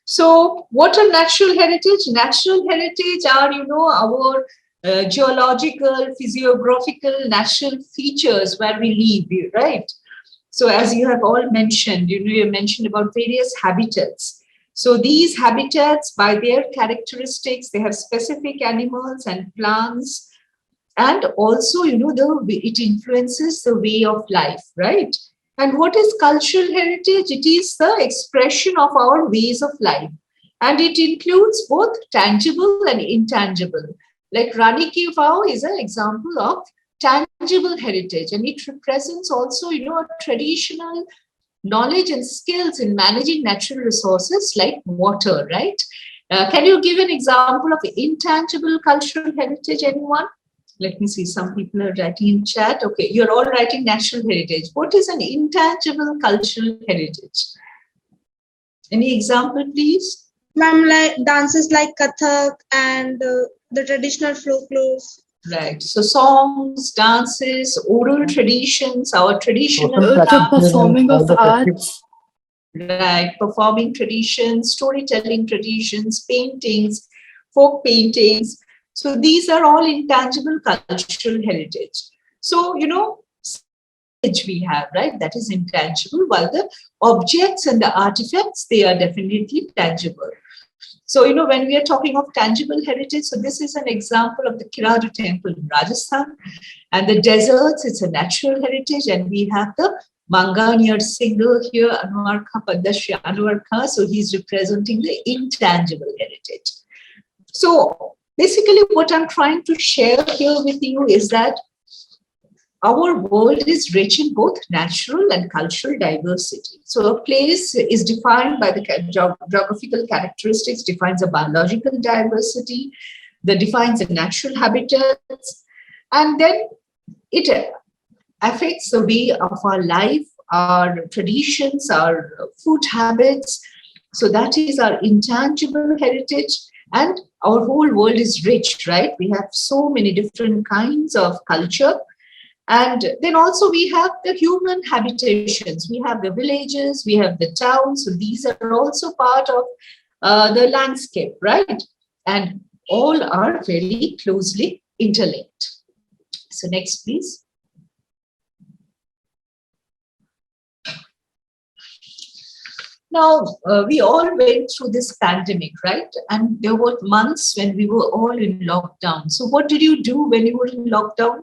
So what are natural heritage? Natural heritage are, our geological, physiographical, natural features where we live, right? So as you have all mentioned, you mentioned about various habitats. So these habitats, by their characteristics, they have specific animals and plants, and also, it influences the way of life, right? And what is cultural heritage? It is the expression of our ways of life, and it includes both tangible and intangible. Like Rani Ki Vav is an example of tangible heritage, and it represents also, a traditional knowledge and skills in managing natural resources like water, right? Can you give an example of intangible cultural heritage, anyone? Let me see, some people are writing in chat. Okay, you're all writing natural heritage. What is an intangible cultural heritage? Any example, please? Ma'am, like dances like Kathak and the traditional folklores. Right. So songs, dances, oral traditions, our traditional The performing of arts. Right. Performing traditions, storytelling traditions, paintings, folk paintings. So these are all intangible cultural heritage. So, we have, right? That is intangible, while the objects and the artifacts, they are definitely tangible. So, when we are talking of tangible heritage, so this is an example of the Kiradu temple in Rajasthan, and the deserts, it's a natural heritage, and we have the Manganiyar singer here, Anwarka Padashya Anwarka, so he's representing the intangible heritage. So basically what I'm trying to share here with you is that our world is rich in both natural and cultural diversity. So a place is defined by the geographical characteristics, defines a biological diversity, that defines the natural habitats, and then it affects the way of our life, our traditions, our food habits. So that is our intangible heritage. And our whole world is rich, right? We have so many different kinds of culture. And then also we have the human habitations. We have the villages, we have the towns. So these are also part of the landscape, right? And all are very closely interlinked. So next, please. Now, we all went through this pandemic, right? And there were months when we were all in lockdown. So what did you do when you were in lockdown?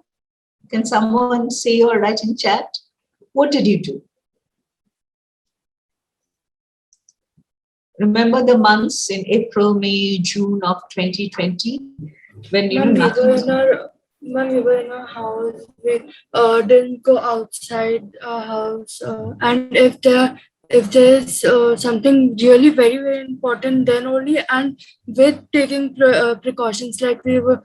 Can someone say or write in chat? What did you do? Remember the months in April, May, June of 2020? When you we were in our house. We didn't go outside our house. And if there's something really very, very important, then only, and with taking precautions, like we would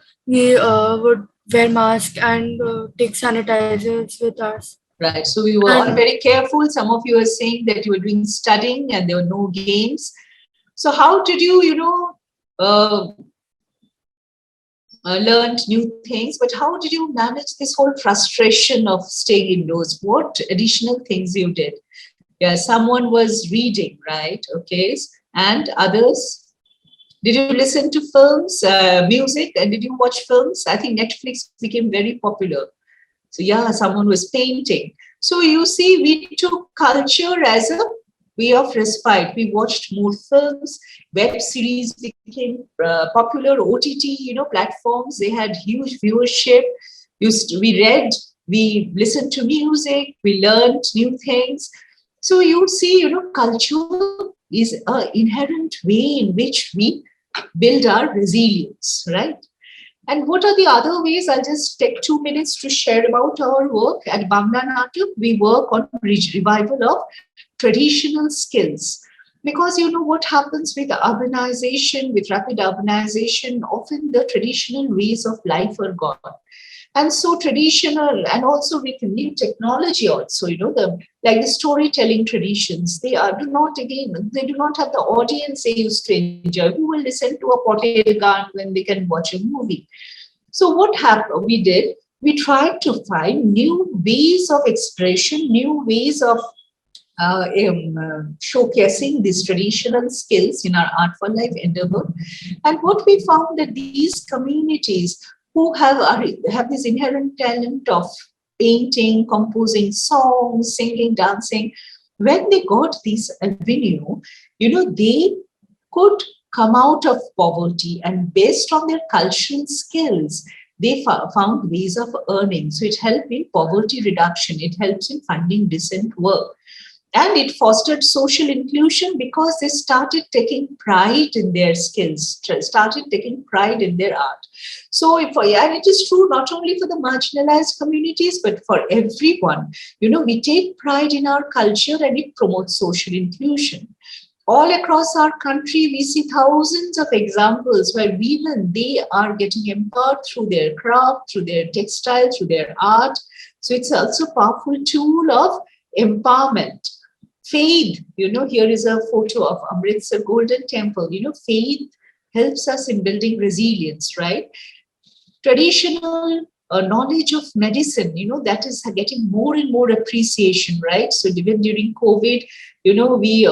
wear masks and take sanitizers with us. Right. So we were all very careful. Some of you are saying that you were doing studying and there were no games. So how did you, learned new things, but how did you manage this whole frustration of staying indoors? What additional things you did? Yeah, someone was reading, right? Okay. And others? Did you listen to films, music, and did you watch films? I think Netflix became very popular. So yeah, someone was painting. So you see, we took culture as a way of respite. We watched more films, web series became popular, OTT, platforms, they had huge viewership. We read, we listened to music, we learned new things. So you see, culture is an inherent way in which we build our resilience, right? And what are the other ways? I'll just take 2 minutes to share about our work. At Banglanatakdotcom, we work on revival of traditional skills. Because what happens with urbanization, with rapid urbanization, often the traditional ways of life are gone. And so traditional, and also with new technology also, like the storytelling traditions, they do not have the audience they used to enjoy. Who will listen to a potted gun when they can watch a movie? So what happened? We tried to find new ways of expression, new ways of showcasing these traditional skills in our Art for Life endeavor. And what we found that these communities who have this inherent talent of painting, composing songs, singing, dancing, when they got this avenue, they could come out of poverty, and based on their cultural skills, they found ways of earning. So it helped in poverty reduction, it helps in finding decent work, and it fostered social inclusion because they started taking pride in their skills, started taking pride in their art. So and it is true not only for the marginalized communities but for everyone. We take pride in our culture and it promotes social inclusion. All across our country, we see thousands of examples where women, they are getting empowered through their craft, through their textile, through their art. So it's also a powerful tool of empowerment. Faith, here is a photo of Amritsar Golden Temple. Faith helps us in building resilience, right? Traditional knowledge of medicine, that is getting more and more appreciation, right? So even during COVID, we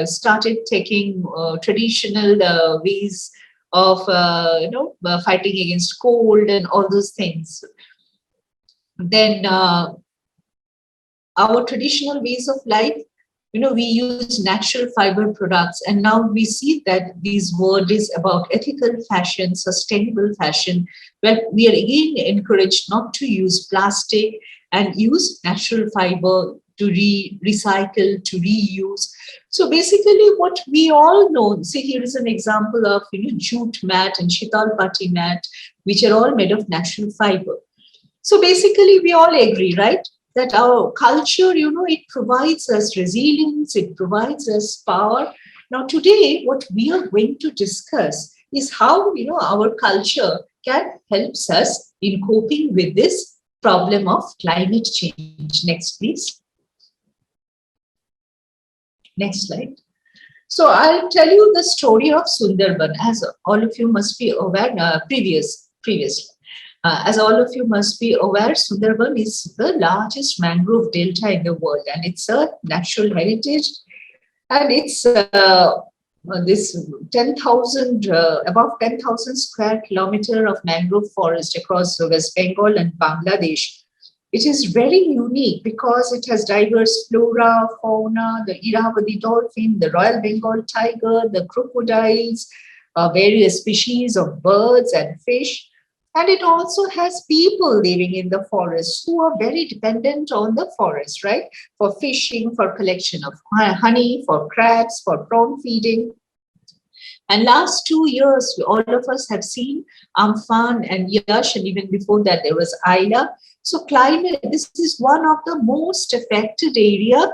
started taking traditional ways of, fighting against cold and all those things. Then our traditional ways of life, we use natural fiber products, and now we see that this word is about ethical fashion, sustainable fashion, where we are again encouraged not to use plastic and use natural fiber to recycle, to reuse. So basically what we all know, see here is an example of jute mat and shital pati mat, which are all made of natural fiber. So basically we all agree, right, that our culture, it provides us resilience, it provides us power. Now, today, what we are going to discuss is how, our culture can help us in coping with this problem of climate change. Next, please. Next slide. So I'll tell you the story of Sundarban, as all of you must be aware, previously. As all of you must be aware, Sundarban is the largest mangrove delta in the world, and it's a natural heritage. And it's this 10,000, above 10,000 square kilometer of mangrove forest across West Bengal and Bangladesh. It is very unique because it has diverse flora, fauna, the Irrawaddy dolphin, the Royal Bengal tiger, the crocodiles, various species of birds and fish. And it also has people living in the forest who are very dependent on the forest, right? For fishing, for collection of honey, for crabs, for prawn feeding. And last 2 years, all of us have seen Amphan and Yash, and even before that, there was Ayla. So climate, this is one of the most affected area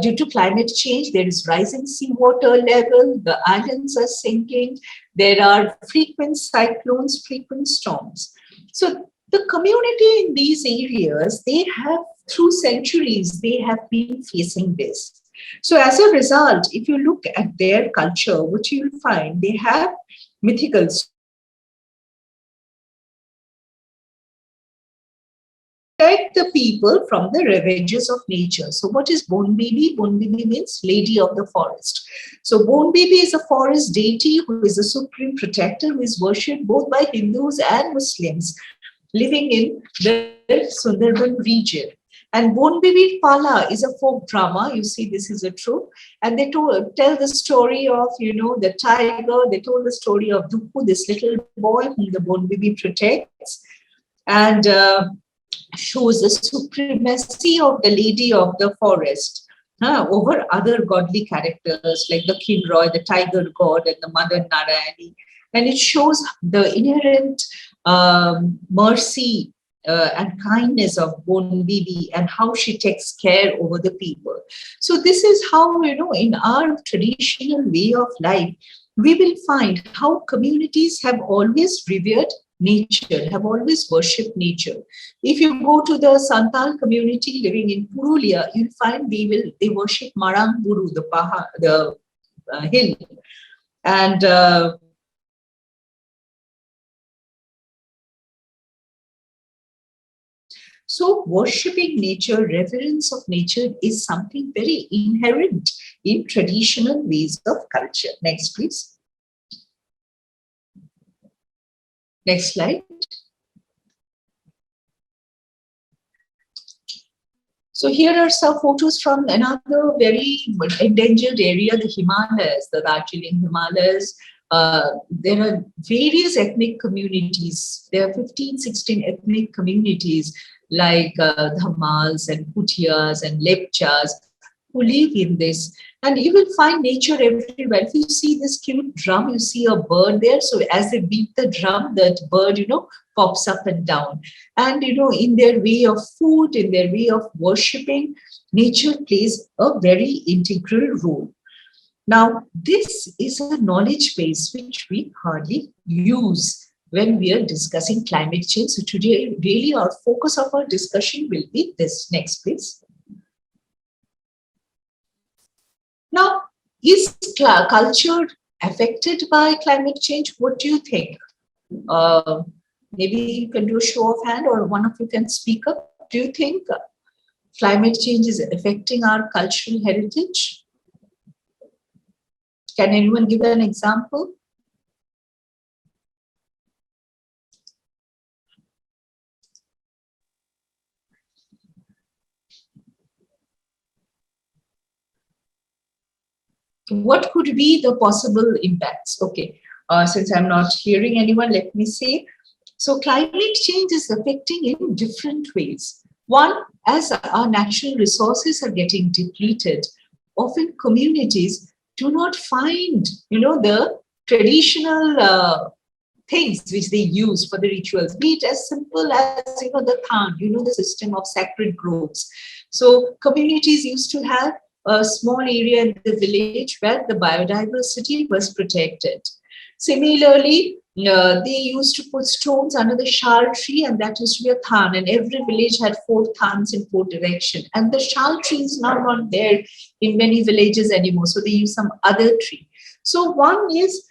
due to climate change. There is rising seawater level, the islands are sinking, there are frequent cyclones, frequent storms. So the community in these areas, they have, through centuries, they have been facing this. So as a result, if you look at their culture, what you'll find, they have mythical protect the people from the ravages of nature. So what is Bon Bibi? Bon Bibi means lady of the forest. So Bon Bibi is a forest deity who is a supreme protector who is worshipped both by Hindus and Muslims living in the Sundarban region. And Bon Bibi Pala is a folk drama. You see, this is a troupe. And they tell the story of, the tiger. They told the story of Dukku, this little boy whom the Bon Bibi protects. And shows the supremacy of the lady of the forest over other godly characters like the Kinroy, the tiger god, and the Mother Narayani. And it shows the inherent mercy and kindness of Bon Bibi and how she takes care over the people. So this is how, in our traditional way of life, we will find how communities have always revered nature, have always worshipped nature. If you go to the Santal community living in Purulia, you'll find they worship Marang Buru, the hill. And So worshipping nature, reverence of nature is something very inherent in traditional ways of culture. Next, please. Next slide. So here are some photos from another very endangered area, the Himalayas, the Darjeeling Himalayas. There are various ethnic communities. There are 15, 16 ethnic communities like Dhamals and Putias and Lepchas who live in this. And you will find nature everywhere. If you see this cute drum, you see a bird there. So as they beat the drum, that bird, pops up and down. And, in their way of food, in their way of worshipping, nature plays a very integral role. Now, this is a knowledge base which we hardly use when we are discussing climate change. So today, really our focus of our discussion will be this. Next, please. Now, is culture affected by climate change? What do you think? Maybe you can do a show of hand or one of you can speak up. Do you think climate change is affecting our cultural heritage? Can anyone give an example? What could be the possible impacts? Okay, since I'm not hearing anyone, let me say. So climate change is affecting in different ways. One, as our natural resources are getting depleted, often communities do not find, the traditional things which they use for the rituals, be it as simple as, the than, the system of sacred groves. So communities used to have a small area in the village where the biodiversity was protected. Similarly, they used to put stones under the shal tree, and that used to be a than, and every village had 4 thans in 4 directions. And the shal tree is now not there in many villages anymore, so they use some other tree. So one is,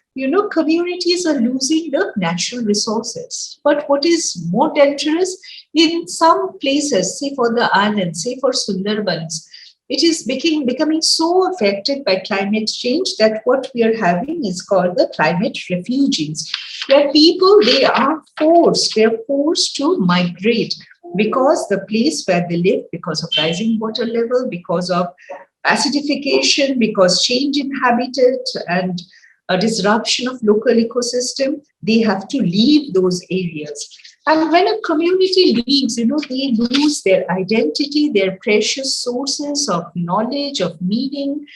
communities are losing the natural resources. But what is more dangerous, in some places, say for the islands, say for Sundarbans, it is becoming so affected by climate change that what we are having is called the climate refugees, where people, they are forced to migrate because the place where they live, because of rising water level, because of acidification, because change in habitat and a disruption of local ecosystem, they have to leave those areas. And when a community leaves, they lose their identity, their precious sources of knowledge, of meaning,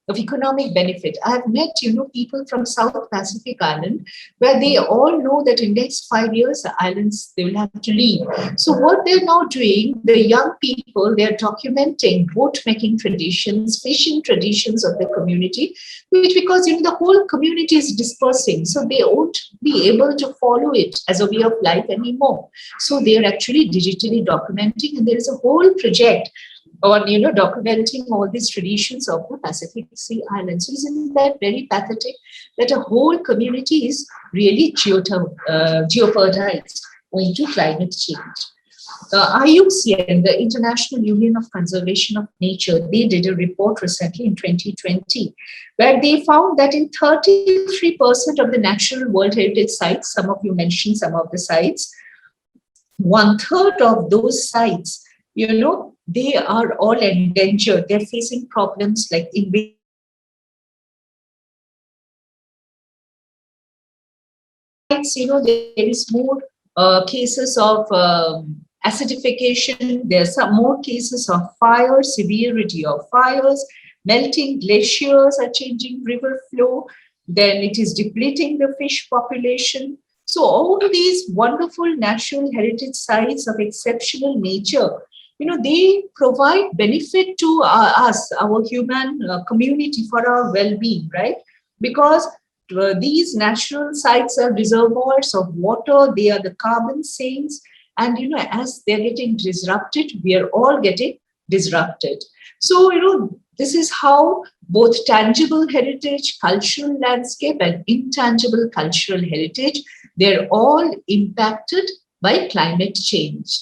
of economic benefit. I have met, people from South Pacific Island where they all know that in next 5 years, the islands, they will have to leave. So what they're now doing, the young people, they're documenting boat making traditions, fishing traditions of the community, which because, the whole community is dispersing. So they won't be able to follow it as a way of life anymore. So they are actually digitally documenting, and there is a whole project on documenting all these traditions of the Pacific Sea Islands. So isn't that very pathetic that a whole community is really jeopardized owing to climate change? IUCN, the International Union of Conservation of Nature, they did a report recently in 2020 where they found that in 33% of the natural World Heritage sites, some of you mentioned some of the sites, 1/3 of those sites, they are all endangered. They're facing problems like invasive. There is more cases of acidification. There are some more cases of fire, severity of fires, melting glaciers are changing river flow. Then it is depleting the fish population. So all these wonderful natural heritage sites of exceptional nature, they provide benefit to us, our human community, for our well-being, right? Because these natural sites are reservoirs of water, they are the carbon sinks, and as they're getting disrupted, we are all getting disrupted. So this is how both tangible heritage, cultural landscape, and intangible cultural heritage, they're all impacted by climate change.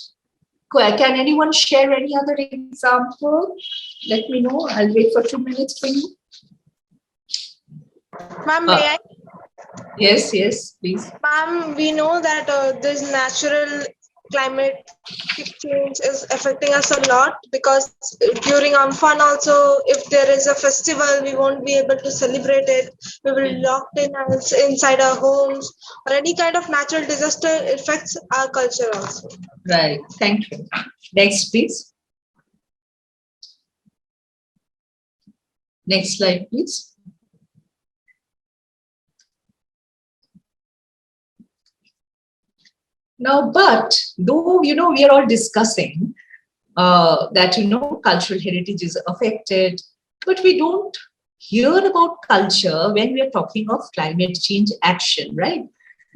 Can anyone share any other example? Let me know. I'll wait for 2 minutes for you. Ma'am, may I? Yes, please. Ma'am, we know that this natural climate change is affecting us a lot, because during Amphan also, if there is a festival, we won't be able to celebrate it. We will be locked in inside our homes, or any kind of natural disaster affects our culture also. Right. Thank you. Next, please. Next slide, please. Now, but though, we are all discussing that, cultural heritage is affected, but we don't hear about culture when we are talking of climate change action, right?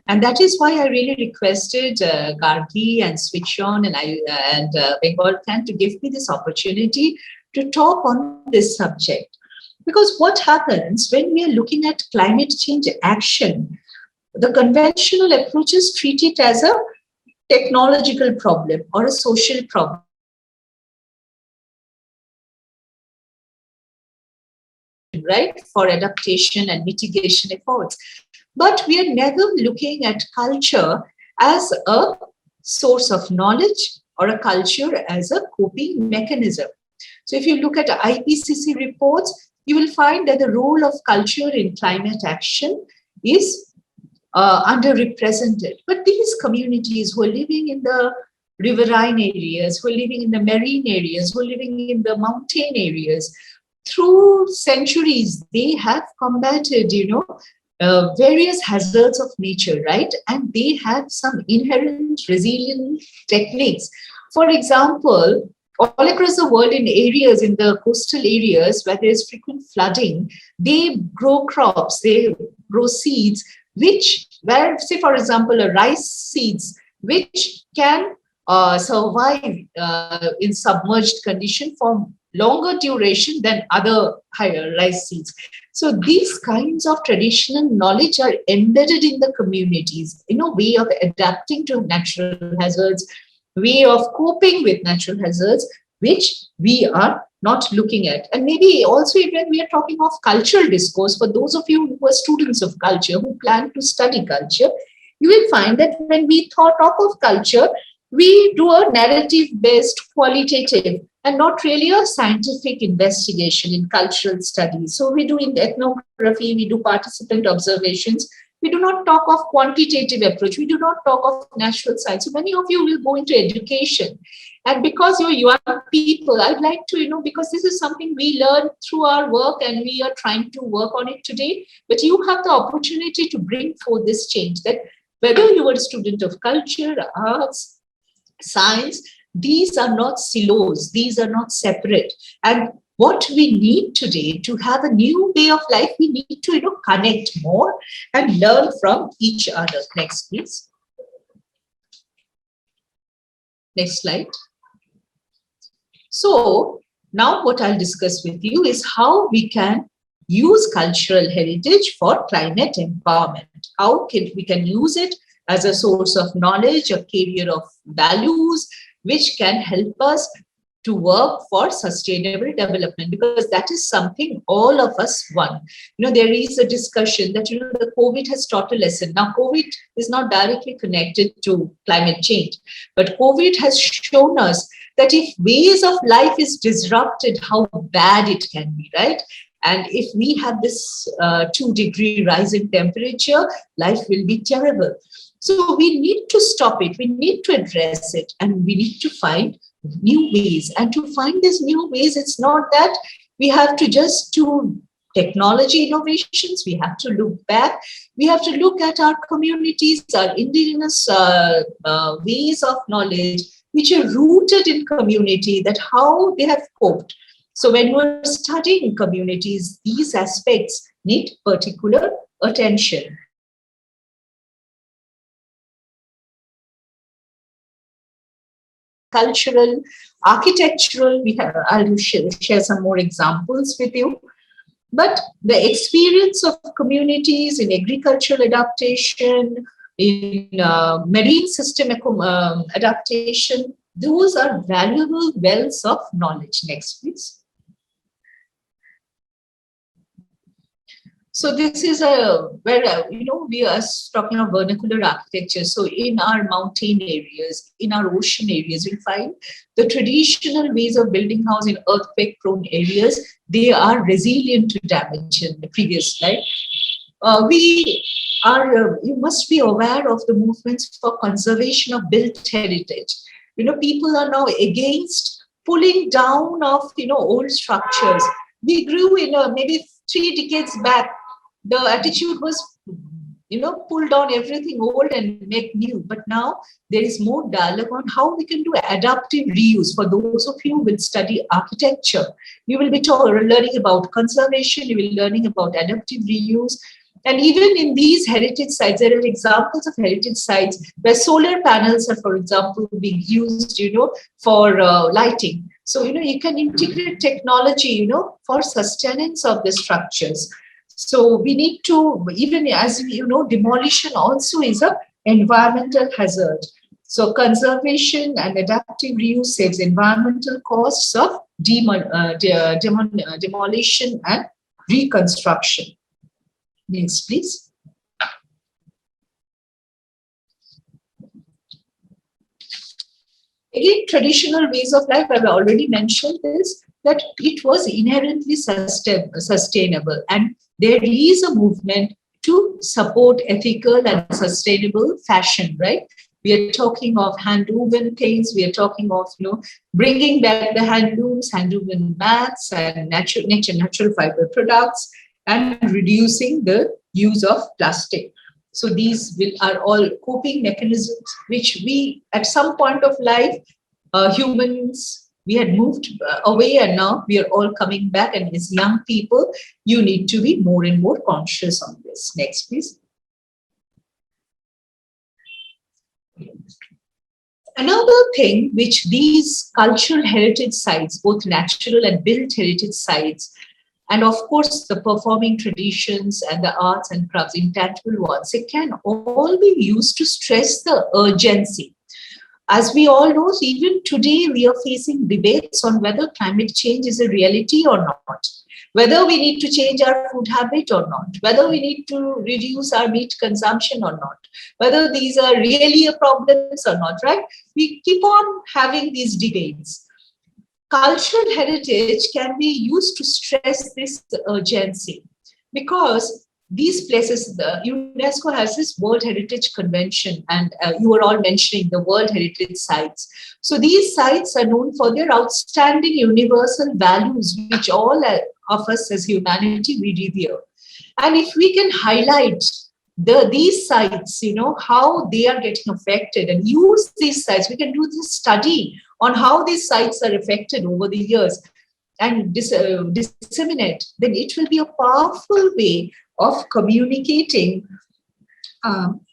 And that is why I really requested Gargi and SwitchON and Bengal to give me this opportunity to talk on this subject. Because what happens when we are looking at climate change action, the conventional approaches treat it as a technological problem or a social problem, right, for adaptation and mitigation efforts. But we are never looking at culture as a source of knowledge or a culture as a coping mechanism. So if you look at IPCC reports, you will find that the role of culture in climate action is underrepresented. But these communities who are living in the riverine areas, who are living in the marine areas, who are living in the mountain areas, through centuries, they have combated, various hazards of nature, right? And they have some inherent resilient techniques. For example, all across the world in areas, in the coastal areas where there is frequent flooding, they grow crops, they grow seeds, where, say, for example, a rice seeds, which can survive in submerged condition for longer duration than other higher rice seeds. So these kinds of traditional knowledge are embedded in the communities in a way of adapting to natural hazards, way of coping with natural hazards, which we are not looking at. And maybe also when we are talking of cultural discourse, for those of you who are students of culture, who plan to study culture, you will find that when we talk of culture, we do a narrative-based, qualitative, and not really a scientific investigation in cultural studies. So we do in ethnography, we do participant observations. We do not talk of quantitative approach. We do not talk of natural science. So many of you will go into education. And because you're young people, I'd like to, because this is something we learn through our work and we are trying to work on it today, but you have the opportunity to bring forth this change, that whether you are a student of culture, arts, science, these are not silos, these are not separate. And what we need today to have a new way of life, we need to connect more and learn from each other. Next, please. Next slide. So now what I'll discuss with you is how we can use cultural heritage for climate empowerment. How we can use it as a source of knowledge, a carrier of values, which can help us to work for sustainable development, because that is something all of us want. There is a discussion that, the COVID has taught a lesson. Now, COVID is not directly connected to climate change, but COVID has shown us that if ways of life is disrupted, how bad it can be, right? And if we have this 2-degree rise in temperature, life will be terrible. So we need to stop it, we need to address it, and we need to find new ways. And to find these new ways, it's not that we have to just do technology innovations, we have to look back, we have to look at our communities, our indigenous ways of knowledge, which are rooted in community, that how they have coped. So when we're studying communities, these aspects need particular attention. Cultural, architectural, I'll share some more examples with you. But the experience of communities in agricultural adaptation, in marine system adaptation, Those are valuable wells of knowledge. Next, please. So this is where, we are talking of vernacular architecture. So in our mountain areas, in our ocean areas, you'll find the traditional ways of building house in earthquake prone areas, they are resilient to damage in the previous slide. You must be aware of the movements for conservation of built heritage. People are now against pulling down of, old structures. We grew in maybe 3 decades back. The attitude was, pull down everything old and make new. But now there is more dialogue on how we can do adaptive reuse. For those of you who will study architecture, you will be learning about conservation, you will be learning about adaptive reuse. And even in these heritage sites, there are examples of heritage sites where solar panels are, for example, being used, for lighting. So, you can integrate technology, for sustenance of the structures. So we need to, even as demolition also is an environmental hazard. So conservation and adaptive reuse saves environmental costs of demolition and reconstruction. Next, please. Again, traditional ways of life, I've already mentioned this, that it was inherently sustainable. And there is a movement to support ethical and sustainable fashion, right? We are talking of hand-woven things. We are talking of, bringing back the handlooms, hand-woven mats and natural fiber products, and reducing the use of plastic. So these are all coping mechanisms which we, at some point of life, humans, we had moved away, and now we are all coming back. And as young people, you need to be more and more conscious on this. Next, please. Another thing which these cultural heritage sites, both natural and built heritage sites, and of course the performing traditions and the arts and crafts, intangible ones, it can all be used to stress the urgency. As we all know, even today we are facing debates on whether climate change is a reality or not, whether we need to change our food habit or not, whether we need to reduce our meat consumption or not, whether these are really a problems or not, right? We keep on having these debates. Cultural heritage can be used to stress this urgency, because these places, the UNESCO has this World Heritage Convention, and you were all mentioning the World Heritage Sites. So these sites are known for their outstanding universal values, which all of us as humanity, we revere. And if we can highlight these sites, how they are getting affected, and use these sites, we can do this study on how these sites are affected over the years and disseminate, then it will be a powerful way of communicating.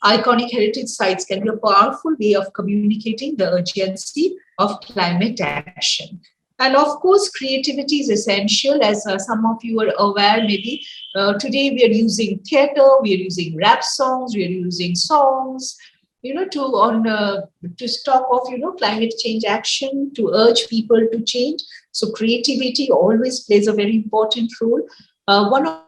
Iconic heritage sites can be a powerful way of communicating the urgency of climate action. And of course, creativity is essential, as some of you are aware. Maybe today we are using theater, we are using rap songs, we are using songs, to talk of climate change action, to urge people to change. So creativity always plays a very important role. One of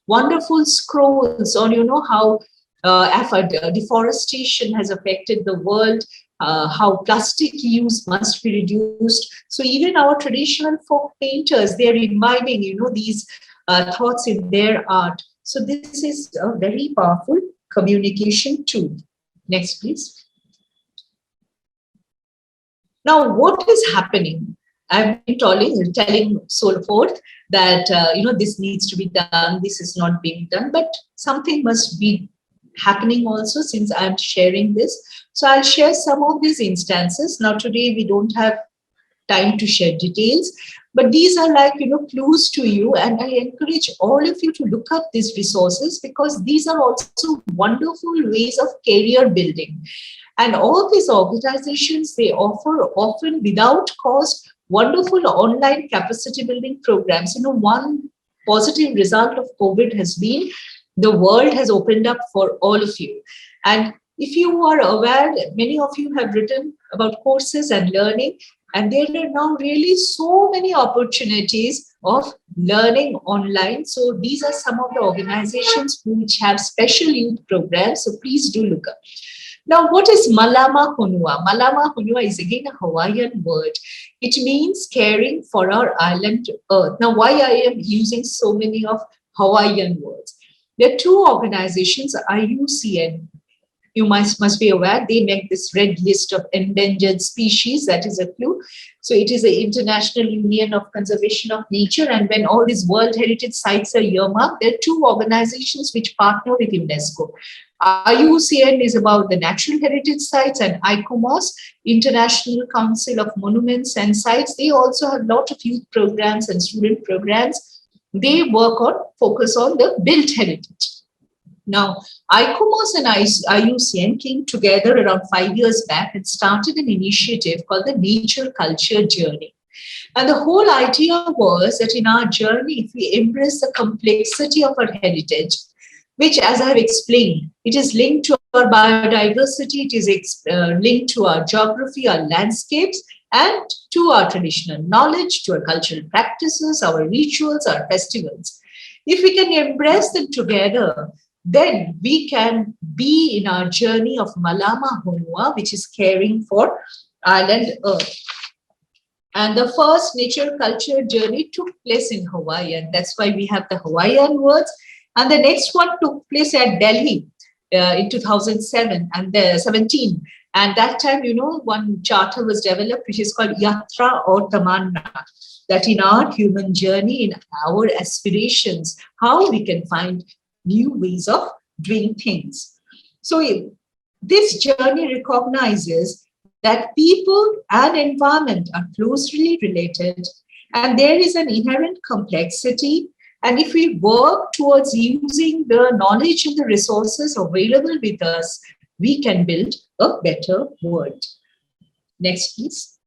wonderful scrolls on how deforestation has affected the world, how plastic use must be reduced. So even our traditional folk painters, they are imbibing these thoughts in their art. So this is a very powerful communication tool. Next, please. Now, what is happening? I've been telling so forth that this needs to be done, this is not being done, but something must be happening also, since I'm sharing this. So I'll share some of these instances. Now today we don't have time to share details, but these are like clues to you, and I encourage all of you to look up these resources, because these are also wonderful ways of career building. And all these organizations, they offer, often without cost, wonderful online capacity building programs. One positive result of COVID has been the world has opened up for all of you. And if you are aware, many of you have written about courses and learning, and there are now really so many opportunities of learning online. So these are some of the organizations which have special youth programs. So please do look up. Now, what is Malama Honua? Malama Honua is again a Hawaiian word. It means caring for our island earth. Now, why I am using so many of Hawaiian words? There are two organizations, IUCN. You must be aware, they make this red list of endangered species. That is a clue. So it is the International Union of Conservation of Nature. And when all these World Heritage Sites are earmarked, there are two organizations which partner with UNESCO. IUCN is about the natural heritage sites, and ICOMOS, International Council of Monuments and Sites, they also have a lot of youth programs and student programs. They focus on the built heritage. Now, ICOMOS and IUCN came together around 5 years back and started an initiative called the Nature Culture Journey. And the whole idea was that in our journey, if we embrace the complexity of our heritage, which, as I have explained, it is linked to our biodiversity, it is linked to our geography, our landscapes, and to our traditional knowledge, to our cultural practices, our rituals, our festivals. If we can embrace them together, then we can be in our journey of Malama Honua, which is caring for island earth. And the first nature culture journey took place in Hawaii, and that's why we have the Hawaiian words. And the next one took place at Delhi in 2007 and 17. And that time, one charter was developed, which is called Yatra or Tamanna, that in our human journey, in our aspirations, how we can find new ways of doing things. So this journey recognizes that people and environment are closely related, and there is an inherent complexity. And if we work towards using the knowledge and the resources available with us, we can build a better world. Next, please.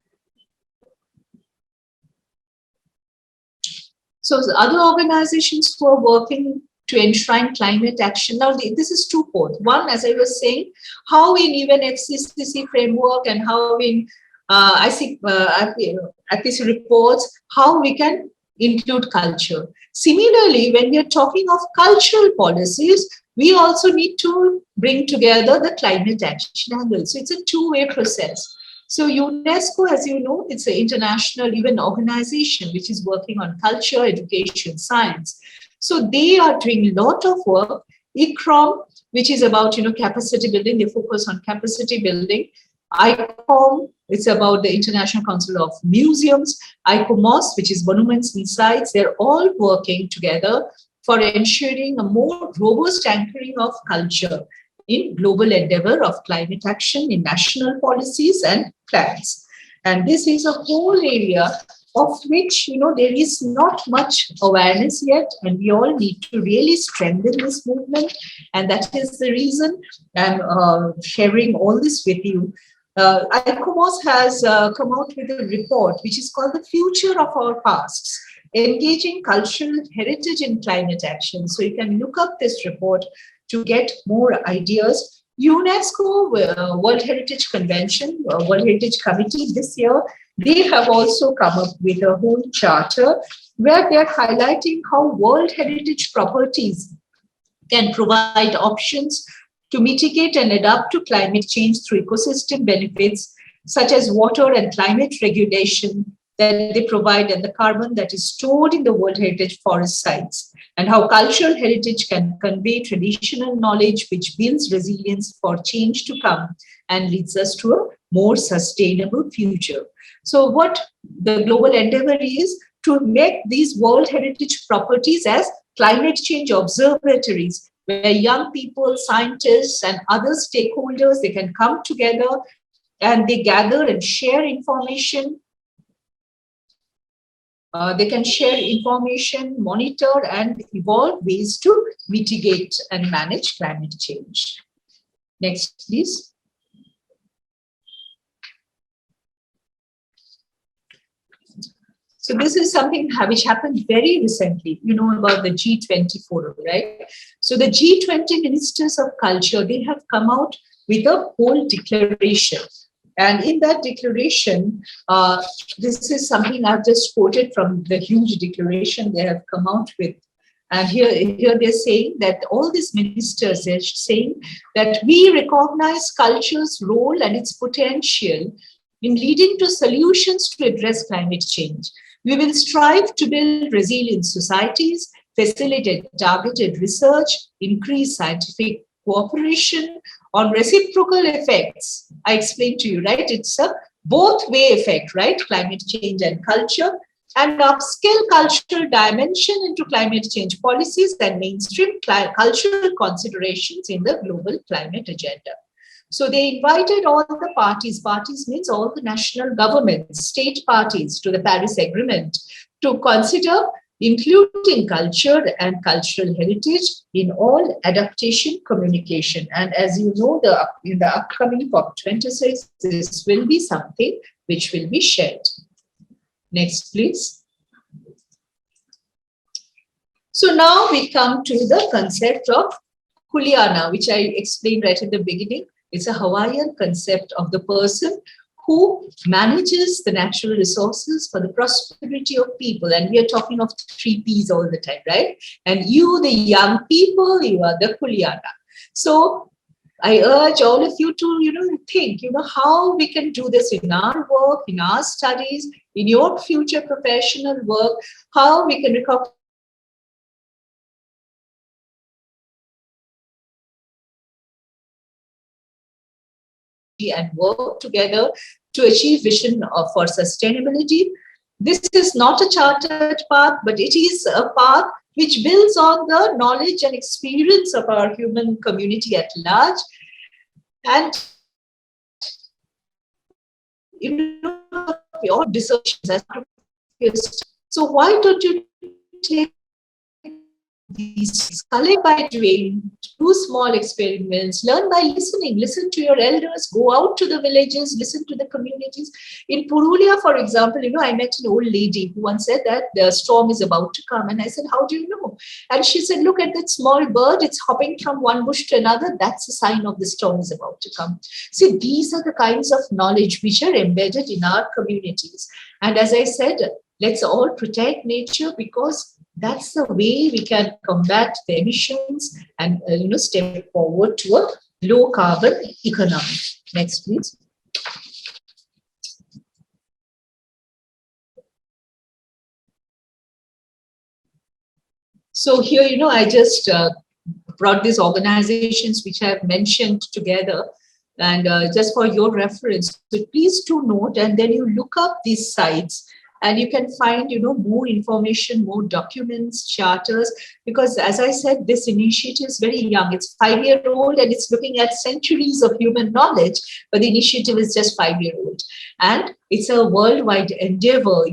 So the other organizations who are working to enshrine climate action. Now, this is twofold. One, as I was saying, how in even FCCC framework and how in IPC reports, how we can include culture. Similarly, when we are talking of cultural policies, we also need to bring together the climate action angle. So it's a two-way process. So UNESCO, as you know, it's an international even organization which is working on culture, education, science. So they are doing a lot of work. ICROM, which is about capacity building, they focus on capacity building. ICOM, it's about the International Council of Museums. ICOMOS, which is Monuments and Sites, they're all working together for ensuring a more robust anchoring of culture in global endeavor of climate action in national policies and plans. And this is a whole area of which, there is not much awareness yet, and we all need to really strengthen this movement. And that is the reason I'm sharing all this with you. ICOMOS has come out with a report which is called The Future of Our Pasts, Engaging Cultural Heritage in Climate Action. So you can look up this report to get more ideas. UNESCO World Heritage Convention, World Heritage Committee this year, they have also come up with a whole charter where they're highlighting how World Heritage properties can provide options to mitigate and adapt to climate change through ecosystem benefits, such as water and climate regulation that they provide, and the carbon that is stored in the World Heritage forest sites, and how cultural heritage can convey traditional knowledge which builds resilience for change to come and leads us to a more sustainable future. So what the global endeavor is to make these World Heritage properties as climate change observatories, where young people, scientists, and other stakeholders, they can come together and they gather and share information. They can share information, monitor, and evolve ways to mitigate and manage climate change. Next, please. So this is something which happened very recently, about the G20 forum, right? So the G20 Ministers of Culture, they have come out with a whole declaration. And in that declaration, this is something I've just quoted from the huge declaration they have come out with. And here they're saying that all these ministers, they're saying that we recognize culture's role and its potential in leading to solutions to address climate change. We will strive to build resilient societies, facilitate targeted research, increase scientific cooperation on reciprocal effects. I explained to you, right? It's a both-way effect, right? Climate change and culture, and upscale cultural dimension into climate change policies and mainstream cultural considerations in the global climate agenda. So they invited all the parties means all the national governments, state parties to the Paris Agreement to consider including culture and cultural heritage in all adaptation communication. And as you know, in the upcoming COP26, this will be something which will be shared. Next, please. So now we come to the concept of Kuleana, which I explained right at the beginning. It's a Hawaiian concept of the person who manages the natural resources for the prosperity of people. And we are talking of 3 Ps all the time, right? And you, the young people, you are the Kuleana. So I urge all of you to, think, how we can do this in our work, in our studies, in your future professional work, how we can recognize and work together to achieve vision for sustainability. This is not a chartered path, but it is a path which builds on the knowledge and experience of our human community at large. And your decisions. So why don't you take these, collect by doing, do small experiments, learn by listening, listen to your elders, go out to the villages, listen to the communities. In Purulia, for example, I met an old lady who once said that the storm is about to come. And I said, how do you know? And she said, look at that small bird, it's hopping from one bush to another. That's a sign of the storm is about to come. See, these are the kinds of knowledge which are embedded in our communities. And as I said, let's all protect nature, because that's the way we can combat the emissions and step forward to a low carbon economy. Next, please. So here, I just brought these organizations which I have mentioned together, and just for your reference. So please do note, and then you look up these sites. And you can find, more information, more documents, charters, because as I said, this initiative is very young. It's 5-year-old and it's looking at centuries of human knowledge, but the initiative is just 5-year-old. And it's a worldwide endeavor,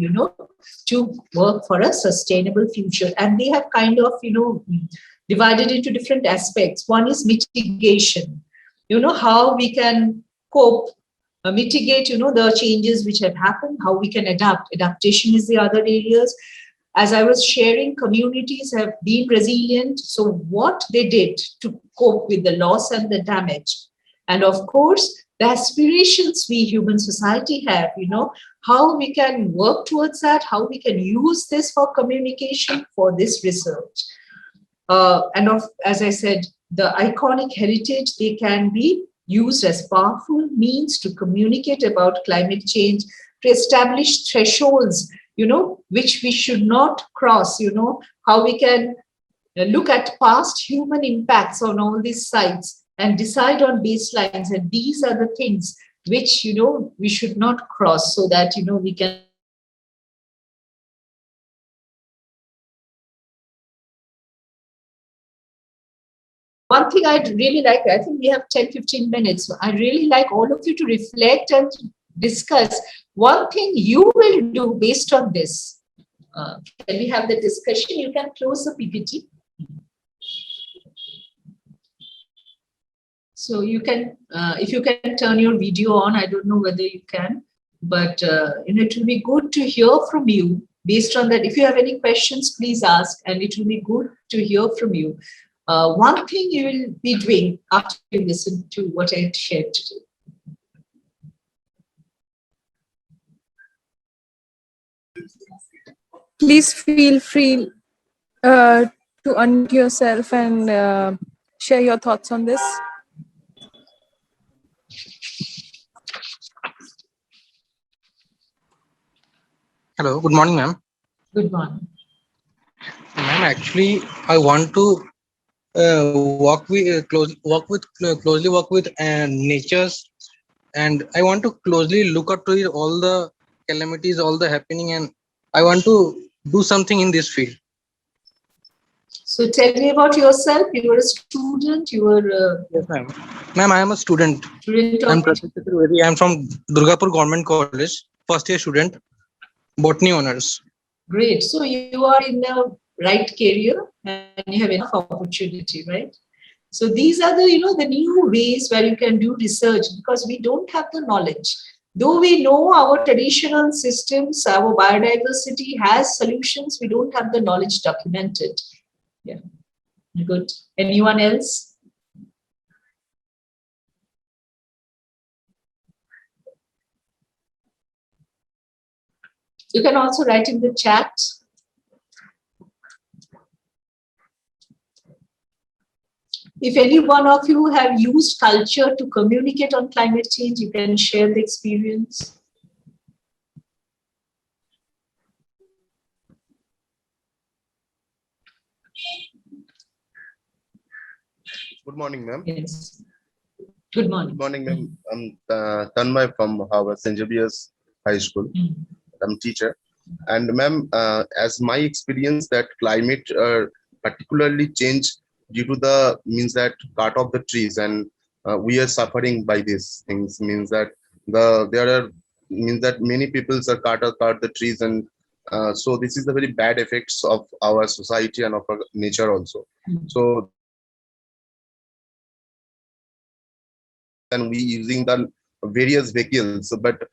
to work for a sustainable future. And they have kind of, divided into different aspects. One is mitigation, how we can cope, mitigate, the changes which have happened, how we can adapt. Adaptation is the other areas. As I was sharing, communities have been resilient. So what they did to cope with the loss and the damage. And of course, the aspirations we human society have, how we can work towards that, how we can use this for communication, for this research. As I said, the iconic heritage, they can be used as powerful means to communicate about climate change, to establish thresholds, which we should not cross, how we can look at past human impacts on all these sites and decide on baselines. And these are the things which, we should not cross, so that, we can one thing I'd really like, I think we have 10-15 minutes. So I'd really like all of you to reflect and discuss one thing you will do based on this. Can we have the discussion? You can close the PPT. So you can, if you can turn your video on, I don't know whether you can, but it will be good to hear from you. based on that, if you have any questions, please ask, and it will be good to hear from you. One thing you will be doing after you listen to what I shared today. Please feel free to unmute yourself and share your thoughts on this. Hello, good morning, ma'am. Good morning. Ma'am, actually, I want to closely work with natures, and I want to closely look up to it, all the calamities, all the happening, and I want to do something in this field. So tell me about yourself. You were a student. You were Yes, ma'am. Ma'am, I am a student. student I'm of. Pratik Chaturvedi. I'm from Durgapur Government College, first year student, botany honors. Great. So you are in the right career and you have enough opportunity, right? So these are the, the new ways where you can do research, because we don't have the knowledge. Though we know our traditional systems, our biodiversity has solutions, we don't have the knowledge documented. Yeah. Good. Anyone else? You can also write in the chat. If any one of you have used culture to communicate on climate change, you can share the experience. Good morning, ma'am. Yes. Good morning. Good morning, ma'am. I'm Tanmay from Harvard St. Xavier's High School. I'm teacher. And ma'am, as my experience that climate particularly change due to the means that cut of the trees, and we are suffering by these things, means that means that many people are cut the trees, and so this is the very bad effects of our society and of our nature also. So and we using the various vehicles, but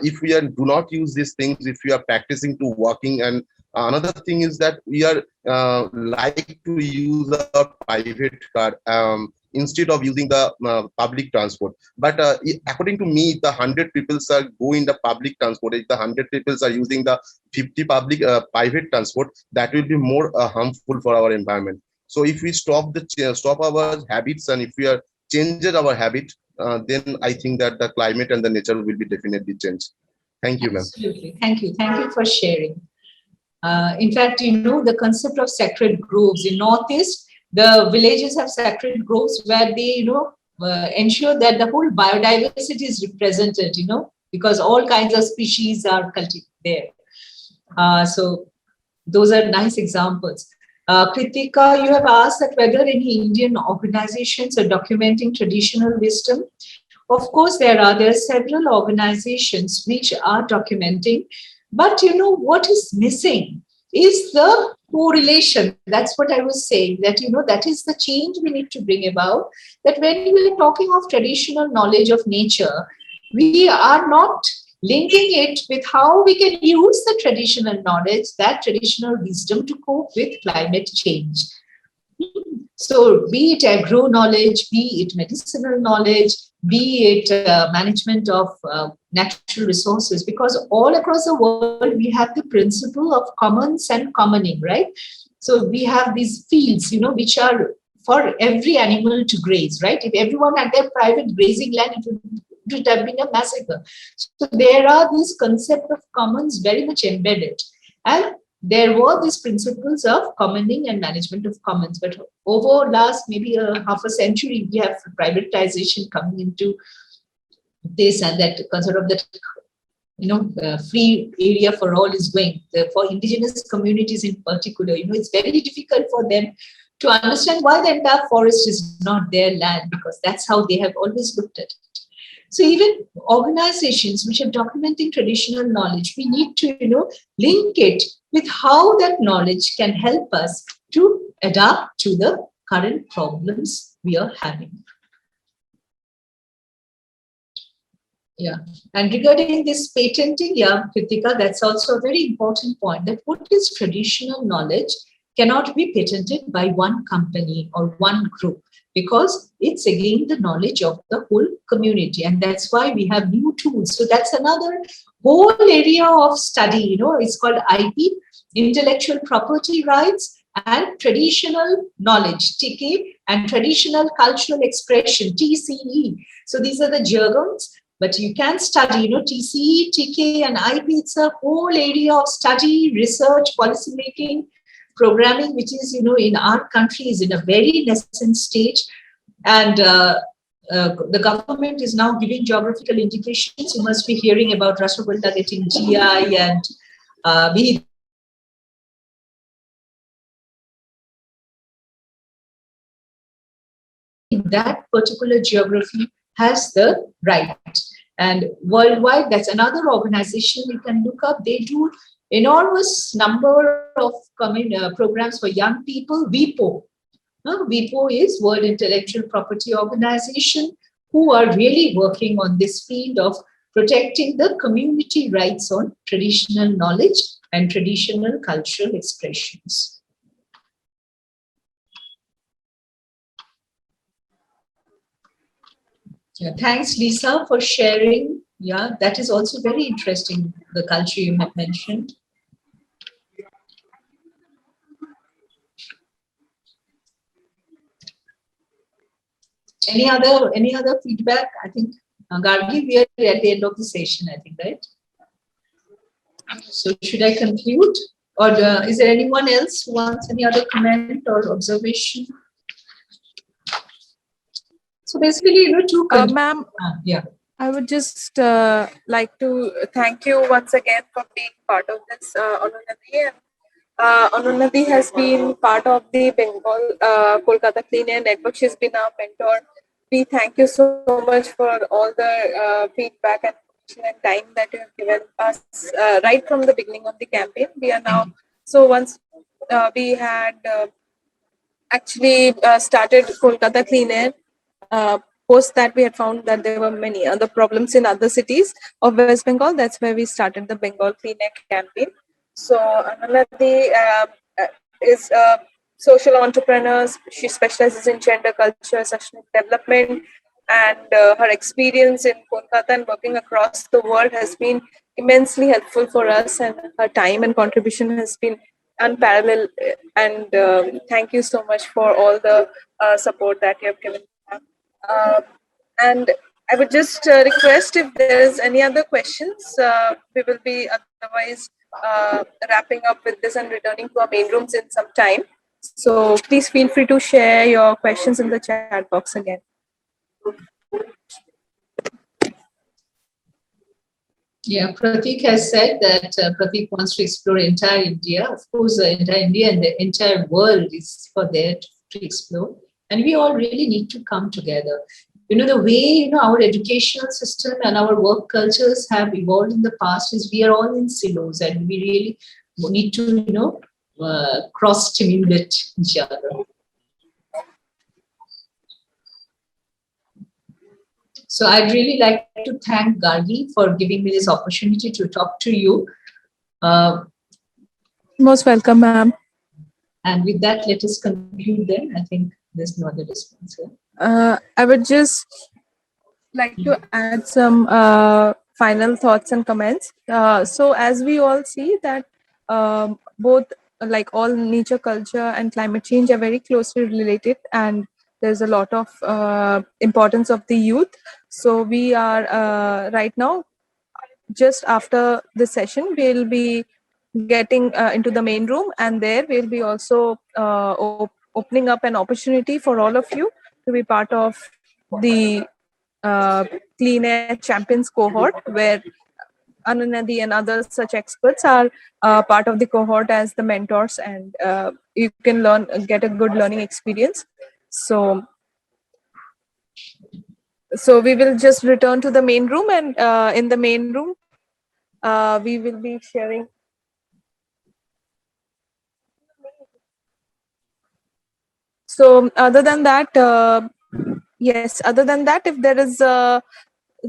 if we do not use these things, if we are practicing to walking, and another thing is that we are like to use a private car instead of using the public transport. But according to me, the 100 people are going the public transport, if the 100 people are using the 50 public private transport, that will be more harmful for our environment. So if we stop our habits, and if we are changes our habit, then I think that the climate and the nature will be definitely changed. Thank you, ma'am. Absolutely. Thank you. Thank you for sharing. In fact, the concept of sacred groves in Northeast, the villages have sacred groves where they, ensure that the whole biodiversity is represented, because all kinds of species are cultivated there. So those are nice examples. Kritika, you have asked that whether any Indian organizations are documenting traditional wisdom. Of course, there are several organizations which are documenting, but what is missing is the correlation. That's what I was saying, that that is the change we need to bring about. That when we are talking of traditional knowledge of nature, we are not linking it with how we can use the traditional knowledge, that traditional wisdom, to cope with climate change. So be it agro knowledge, be it medicinal knowledge, be it management of natural resources, because all across the world we have the principle of commons and commoning, right? So we have these fields, which are for every animal to graze, right? If everyone had their private grazing land, it would have been a massacre. So there are these concept of commons very much embedded, and there were these principles of commoning and management of commons. But over last maybe half a century, we have privatization coming into this, and that concept of that free area for all is going. For indigenous communities in particular, it's very difficult for them to understand why the entire forest is not their land, because that's how they have always looked at it. So even organizations which are documenting traditional knowledge, we need to, link it with how that knowledge can help us to adapt to the current problems we are having. Yeah. And regarding this patenting, yeah, Kritika, that's also a very important point, that what is traditional knowledge cannot be patented by one company or one group, because it's again the knowledge of the whole community. And that's why we have new tools. So that's another whole area of study, it's called IP, intellectual property rights, and traditional knowledge, TK, and traditional cultural expression, TCE. So these are the jargons, but you can study, TCE, TK, and IP. It's a whole area of study, research, policy making, programming, which is, in our country is in a very nascent stage. And the government is now giving geographical indications. You must be hearing about Rasagunda getting GI, and that particular geography has the right. And worldwide, that's another organization you can look up. They do enormous number of programs for young people. WIPO. WIPO is World Intellectual Property Organization, who are really working on this field of protecting the community rights on traditional knowledge and traditional cultural expressions. Yeah, thanks, Lisa, for sharing. Yeah, that is also very interesting, the culture you have mentioned. Any other feedback? I think, Gargi, we are at the end of the session, I think, right? So should I conclude? Or is there anyone else who wants any other comment or observation? So basically, to ma'am, yeah. I would just like to thank you once again for being part of this, Anunadi. Anunadi has been part of the Bengal Kolkata Clean Air Network. She's been our mentor. We thank you so much for all the feedback and time that you have given us right from the beginning of the campaign. We are now, so once we had actually started Kolkata Clean Air, post that we had found that there were many other problems in other cities of West Bengal. That's where we started the Bengal Clean Air campaign. So Ananadi is a social entrepreneur. She specializes in gender, culture, social development, and her experience in Kolkata and working across the world has been immensely helpful for us, and her time and contribution has been unparalleled. And thank you so much for all the support that you have given. And I would just request if there is any other questions, we will be otherwise wrapping up with this and returning to our main rooms in some time. So please feel free to share your questions in the chat box again. Yeah, Pratik has said that Pratik wants to explore entire India. Of course, the entire India and the entire world is for there to explore. And we all really need to come together. The way, our educational system and our work cultures have evolved in the past is we are all in silos, and we really need to, cross-stimulate each other. So I'd really like to thank Gargi for giving me this opportunity to talk to you. Most welcome, ma'am. And with that, let us conclude then. I think there's no other response here. I would just like to add some final thoughts and comments. So as we all see that both like all nature, culture and climate change are very closely related, and there's a lot of importance of the youth. So we are right now, just after the session, we'll be getting into the main room, and there we'll be also opening up an opportunity for all of you to be part of the Clean Air Champions cohort, where Ananadi and other such experts are part of the cohort as the mentors, and you can get a good learning experience. So we will just return to the main room, and in the main room, we will be sharing. So other than that, yes, other than that, if there is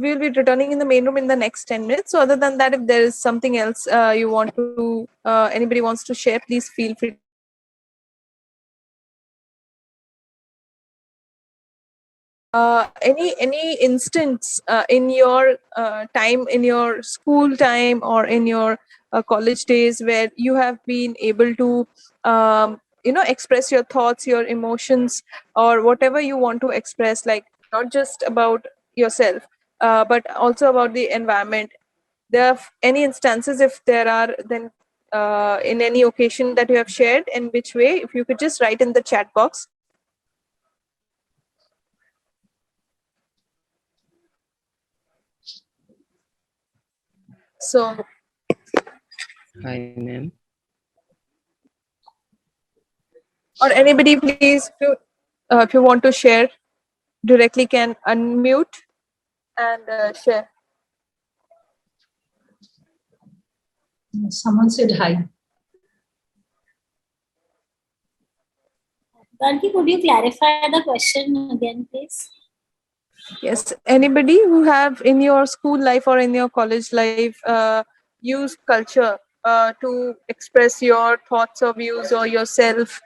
we'll be returning in the main room in the next 10 minutes. So other than that, if there is something else you want to, anybody wants to share, please feel free to share. Any instance in your time, in your school time or in your college days, where you have been able to express your thoughts, your emotions, or whatever you want to express, like not just about yourself, but also about the environment. There are any instances, if there are, then in any occasion that you have shared, in which way, if you could just write in the chat box. So, Hi, ma'am. or anybody, please, if you want to share directly, can unmute and share. Someone said hi. Gargi, could you clarify the question again, please? Yes, anybody who have in your school life or in your college life used culture to express your thoughts or views or yourself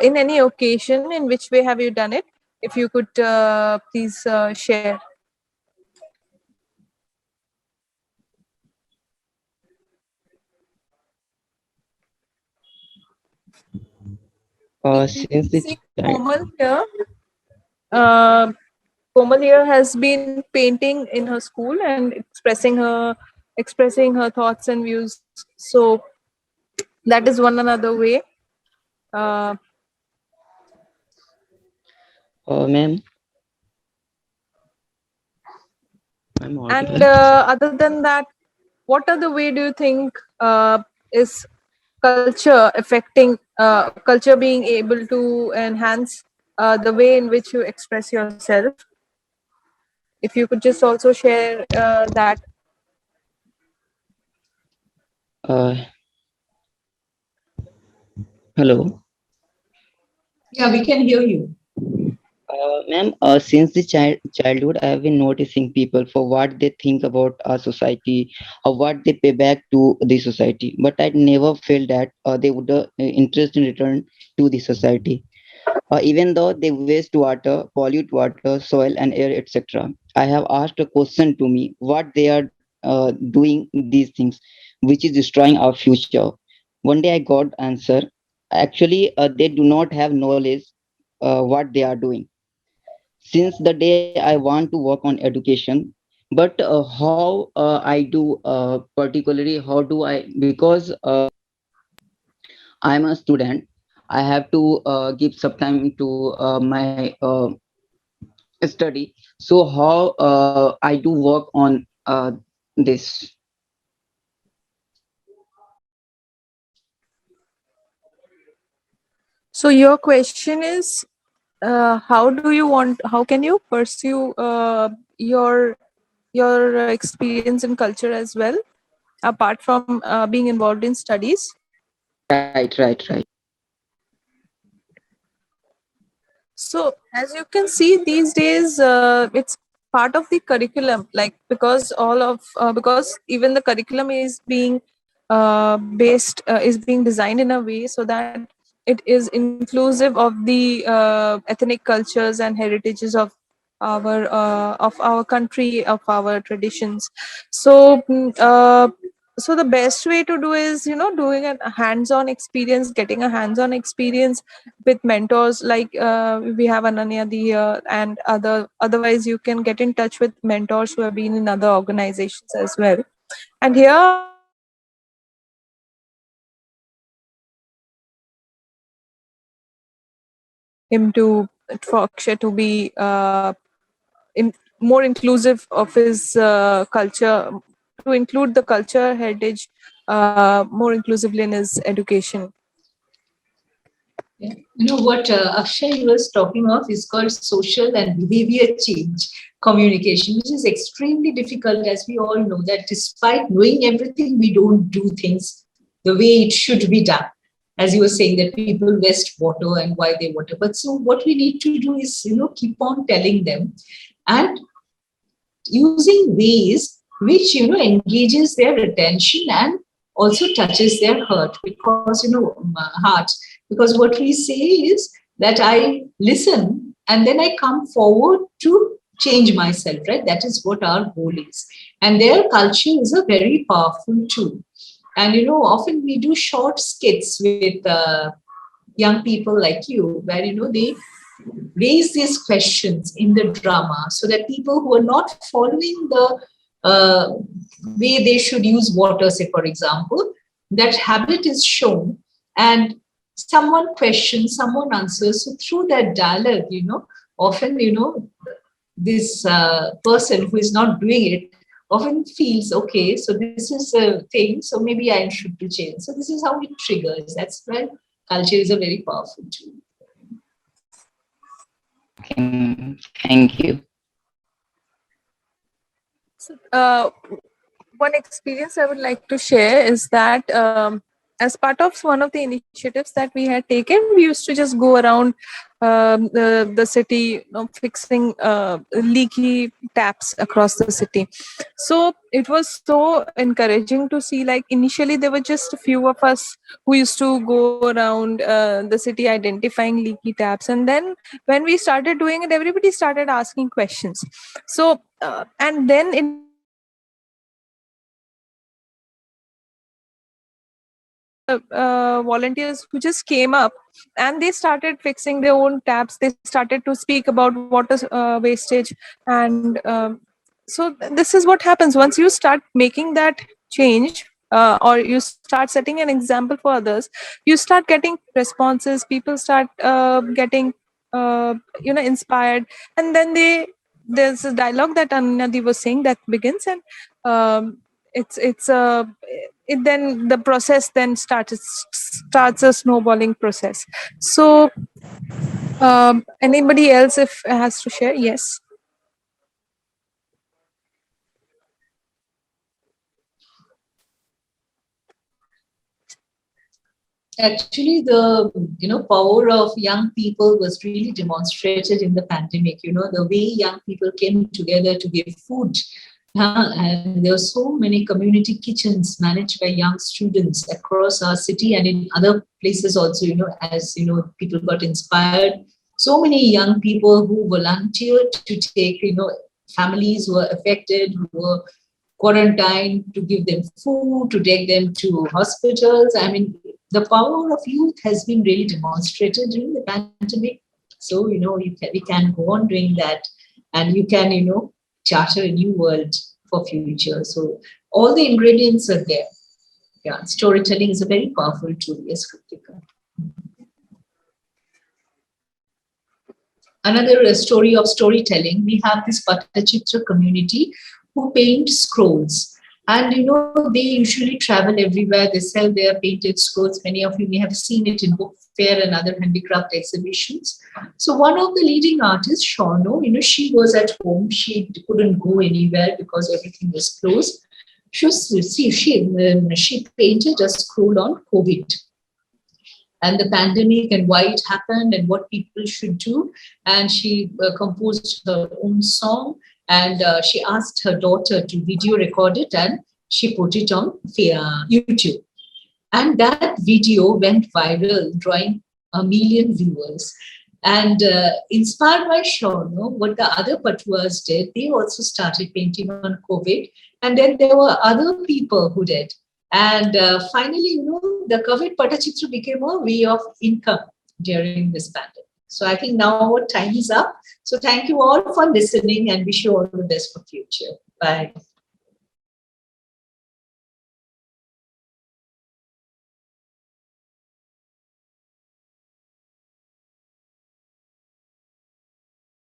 in any occasion, in which way have you done it? If you could please share. Since the See, child, Komal here has been painting in her school and expressing her thoughts and views. So that is one another way. Uh, ma'am, I'm and audible. other than that, what other way do you think is culture affecting culture being able to enhance the way in which you express yourself? If you could just also share that. Uh, Hello. Yeah, we can hear you. Ma'am, since the childhood, I have been noticing people for what they think about our society or what they pay back to the society. But I never felt that they would interest in return to the society. Even though they waste water, pollute water, soil, and air, etc. I have asked a question to me what they are doing these things, which is destroying our future. One day I got answer. Actually, they do not have knowledge what they are doing. Since the day I want to work on education, but how I do particularly how do I because I'm a student. I have to give some time to my study. So how I do work on this. So your question is, how can you pursue your experience in culture as well, apart from being involved in studies? Right. So as you can see these days, it's part of the curriculum, like because even the curriculum is being is being designed in a way so that it is inclusive of the ethnic cultures and heritages of our country, of our traditions. So so the best way to do is, doing a hands-on experience, getting a hands-on experience with mentors, like we have Ananya here, and otherwise you can get in touch with mentors who have been in other organizations as well. And here him to for Akshay to be more inclusive of his culture, to include the culture heritage more inclusively in his education. Yeah. You know what Akshay was talking of is called social and behavior change communication, which is extremely difficult, as we all know that despite knowing everything, we don't do things the way it should be done. As you were saying, that people waste water and why they water. But so what we need to do is, keep on telling them. And using ways which, engages their attention and also touches their heart, because, heart, because what we say is that I listen and then I come forward to change myself, right? That is what our goal is. And their culture is a very powerful tool. And, often we do short skits with young people like you, where, they raise these questions in the drama, so that people who are not following the way they should use water, say, for example, that habit is shown, and someone questions, someone answers. So through that dialogue, often, this person who is not doing it often feels, okay, so this is a thing, so maybe I should do change. So this is how it triggers. That's why culture is a very powerful tool. Thank you. So, one experience I would like to share is that as part of one of the initiatives that we had taken, we used to just go around the city, fixing leaky taps across the city. So it was so encouraging to see, like initially there were just a few of us who used to go around the city identifying leaky taps. And then when we started doing it, everybody started asking questions. So, and then it volunteers who just came up and they started fixing their own taps. They started to speak about water wastage, and so this is what happens once you start making that change, or you start setting an example for others. You start getting responses. People start getting inspired, and then there's a dialogue that Ananya was saying that begins, and it then the process then starts a snowballing process. So anybody else if has to share? Yes. Actually, the power of young people was really demonstrated in the pandemic. The way young people came together to give food, and there were so many community kitchens managed by young students across our city and in other places also. As people got inspired. So many young people who volunteered to take families who were affected, who were quarantined, to give them food, to take them to hospitals. I mean, the power of youth has been really demonstrated during the pandemic. So, we can go on doing that, and you can, charter a new world for future. So all the ingredients are there. Yeah, storytelling is a very powerful tool. Yes, Kritika. Another story of storytelling, we have this Bhattachitra community who paint scrolls. And, they usually travel everywhere. They sell their painted scrolls. Many of you may have seen it in book fair and other handicraft exhibitions. So one of the leading artists, Shauno, she was at home. She couldn't go anywhere because everything was closed. She painted a scroll on COVID and the pandemic and why it happened and what people should do. And she composed her own song, and she asked her daughter to video record it, and she put it on YouTube. And that video went viral, drawing 1 million viewers. And inspired by Shauno, what the other Patuas did, they also started painting on COVID. And then there were other people who did. And finally, the COVID Patachitra became a way of income during this pandemic. So I think now our time is up. So thank you all for listening and wish you all the best for future. Bye.